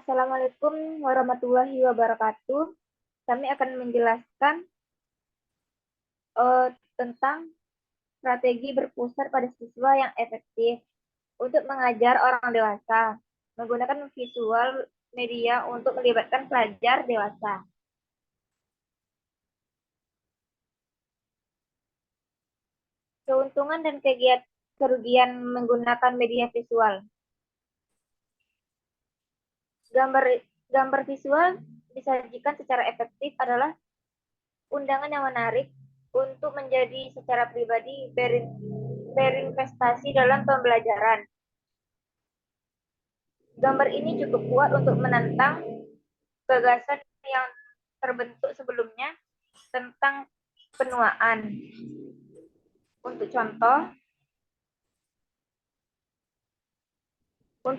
Assalamualaikum warahmatullahi wabarakatuh. Kami akan menjelaskan tentang strategi berpusat pada siswa yang efektif untuk mengajar orang dewasa, menggunakan visual media untuk melibatkan pelajar dewasa. Keuntungan dan kerugian menggunakan media visual. Gambar visual disajikan secara efektif adalah undangan yang menarik untuk menjadi secara pribadi berinvestasi dalam pembelajaran. Gambar ini cukup kuat untuk menantang gagasan yang terbentuk sebelumnya tentang penuaan. Untuk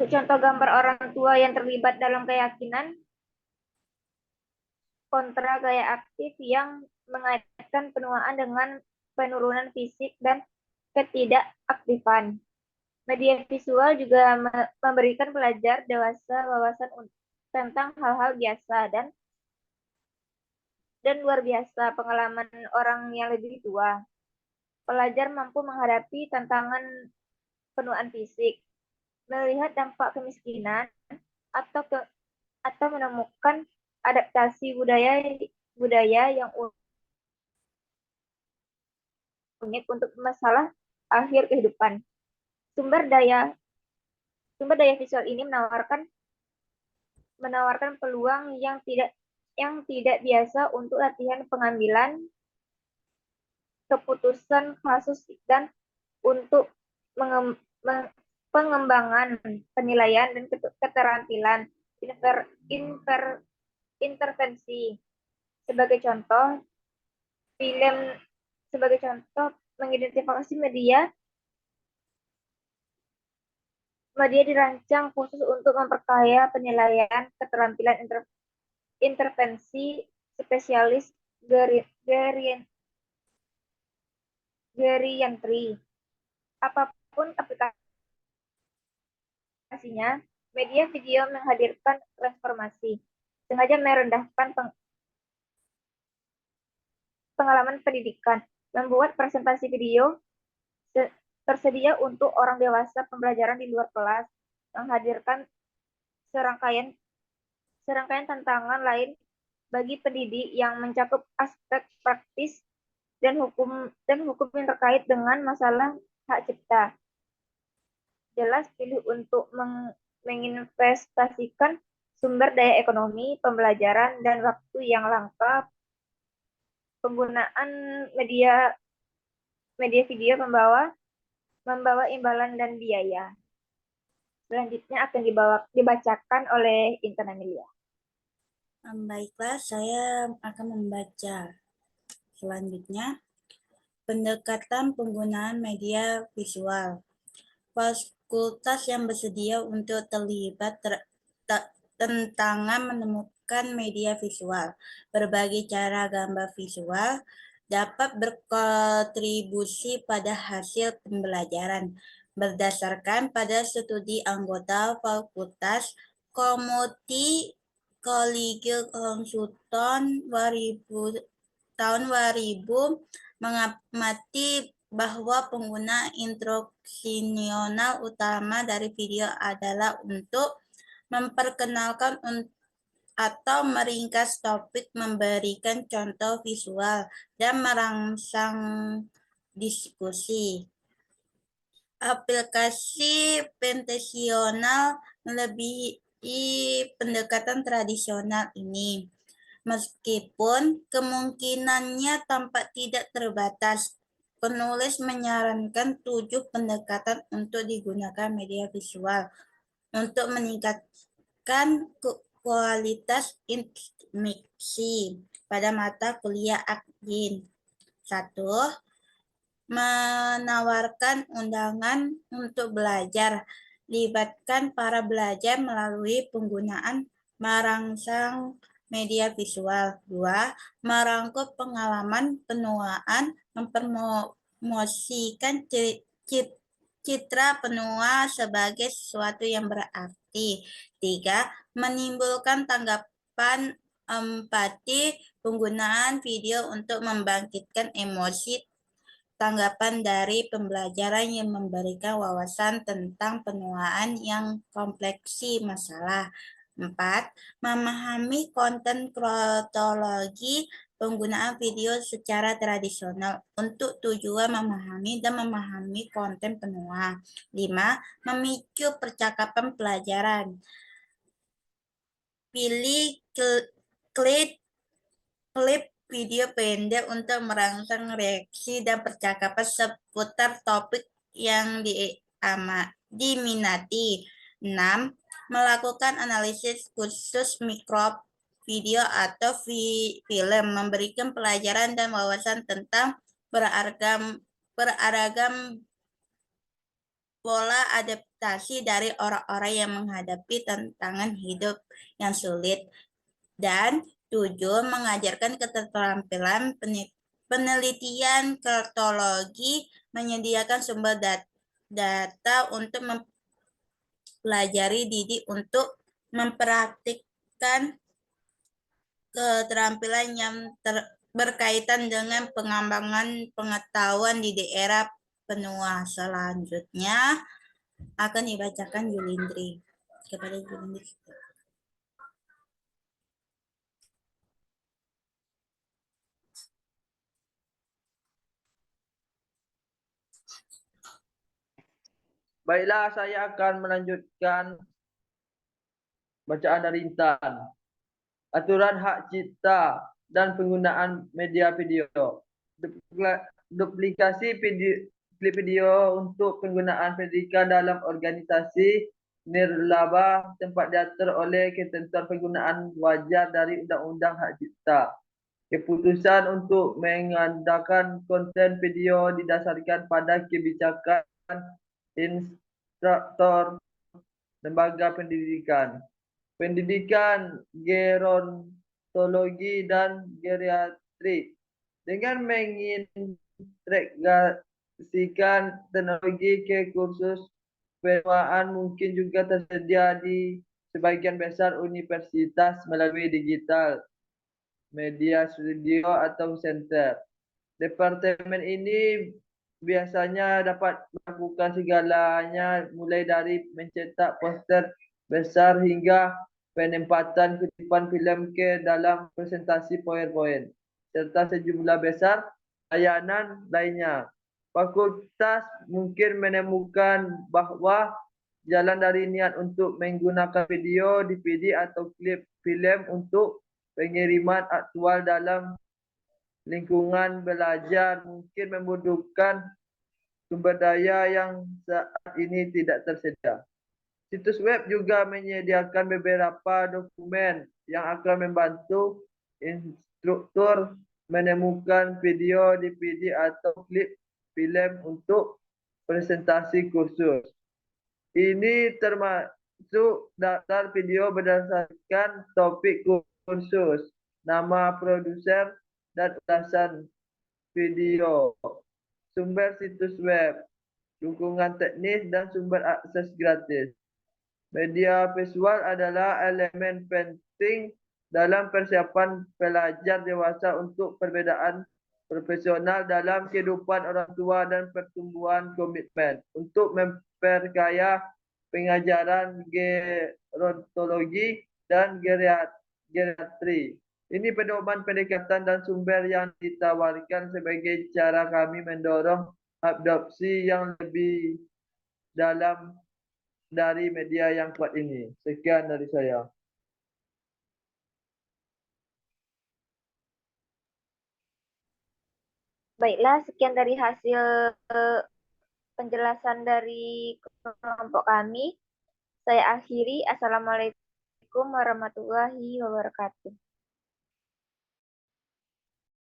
contoh gambar orang tua yang terlibat dalam keyakinan kontra gaya aktif yang mengaitkan penuaan dengan penurunan fisik dan ketidakaktifan. Media visual juga memberikan pelajar dewasa wawasan tentang hal-hal biasa dan luar biasa pengalaman orang yang lebih tua. Pelajar mampu menghadapi tantangan penuaan fisik, melihat dampak kemiskinan, atau menemukan adaptasi budaya yang unik untuk masalah akhir kehidupan. Sumber daya visual ini menawarkan peluang yang tidak biasa untuk latihan pengambilan keputusan kasus dan untuk pengembangan penilaian dan keterampilan intervensi. Sebagai contoh, mengidentifikasi media dirancang khusus untuk memperkaya penilaian keterampilan intervensi spesialis geriatri. Apapun aplikasinya, media video menghadirkan transformasi, sengaja merendahkan pengalaman pendidikan, membuat presentasi video tersedia untuk orang dewasa pembelajaran di luar kelas, menghadirkan serangkaian tantangan lain bagi pendidik yang mencakup aspek praktis dan hukum yang terkait dengan masalah hak cipta. Jelas pilih untuk menginvestasikan sumber daya ekonomi, pembelajaran, dan waktu yang langka. Penggunaan media video membawa imbalan dan biaya. Selanjutnya akan dibacakan oleh Intan Amelia. Baiklah, saya akan membaca. Selanjutnya, pendekatan penggunaan media visual. Fakultas yang bersedia untuk terlibat tantangan menemukan media visual. Berbagai cara gambar visual dapat berkontribusi pada hasil pembelajaran. Berdasarkan pada studi anggota fakultas, Komite Kolege Konsultan tahun 2000 mengamati bahwa pengguna instruksional utama dari video adalah untuk memperkenalkan atau meringkas topik, memberikan contoh visual, dan merangsang diskusi. Aplikasi pentesional melebihi pendekatan tradisional ini, meskipun kemungkinannya tampak tidak terbatas. Penulis menyarankan 7 pendekatan untuk digunakan media visual untuk meningkatkan kualitas instruksi pada mata kuliah admin. 1. Menawarkan undangan untuk belajar. Libatkan para belajar melalui penggunaan merangsang media visual. 2. Merangkum pengalaman penuaan, mempromosikan citra penua sebagai sesuatu yang berarti. mengerti. 3. Menimbulkan tanggapan empati, penggunaan video untuk membangkitkan emosi tanggapan dari pembelajaran yang memberikan wawasan tentang penuaan yang kompleksi masalah. 4. Memahami konten kronologi penggunaan video secara tradisional untuk tujuan memahami dan memahami konten penua. 5. Memicu percakapan pelajaran. Pilih klip video pendek untuk merangsang reaksi dan percakapan seputar topik yang diminati. 6. Melakukan analisis khusus mikro video atau film, memberikan pelajaran dan wawasan tentang beragam pola adaptasi dari orang-orang yang menghadapi tantangan hidup yang sulit. Dan 7. Mengajarkan keterampilan penelitian kronologi, menyediakan sumber data untuk mempelajari didik untuk mempraktikkan keterampilan yang berkaitan dengan pengembangan pengetahuan di daerah penua. Selanjutnya akan dibacakan Julindri. Kepada Julindri. Baiklah, saya akan melanjutkan bacaan dari Intan. Aturan hak cipta dan penggunaan media video. Duplikasi klip video untuk penggunaan pendidikan dalam organisasi nirlaba tempat diatur oleh ketentuan penggunaan wajar dari Undang-Undang Hak Cipta. Keputusan untuk mengadakan konten video didasarkan pada kebijakan instruktur lembaga pendidikan, gerontologi dan geriatrik dengan mengintegrasikan teknologi ke kursus penuaan mungkin juga tersedia di sebagian besar universitas melalui digital, media studio atau center. Departemen ini biasanya dapat melakukan segalanya mulai dari mencetak poster besar hingga penempatan kutipan filem ke dalam presentasi PowerPoint serta sejumlah besar layanan lainnya. Fakultas mungkin menemukan bahawa jalan dari niat untuk menggunakan video, DVD atau klip filem untuk pengiriman aktual dalam lingkungan belajar mungkin membutuhkan sumber daya yang saat ini tidak tersedia. Situs web juga menyediakan beberapa dokumen yang akan membantu instruktur menemukan video, DVD atau klip filem untuk presentasi kursus. Ini termasuk daftar video berdasarkan topik kursus, nama produser, dan ulasan video, sumber situs web, dukungan teknis, dan sumber akses gratis. Media visual adalah elemen penting dalam persiapan pelajar dewasa untuk perbedaan profesional dalam kehidupan orang tua dan pertumbuhan komitmen untuk memperkaya pengajaran gerontologi dan geriatri. Ini pedoman pendekatan dan sumber yang ditawarkan sebagai cara kami mendorong adopsi yang lebih dalam dari media yang kuat ini. Sekian dari saya. Baiklah, sekian dari hasil penjelasan dari kelompok kami. Saya akhiri. Assalamualaikum warahmatullahi wabarakatuh.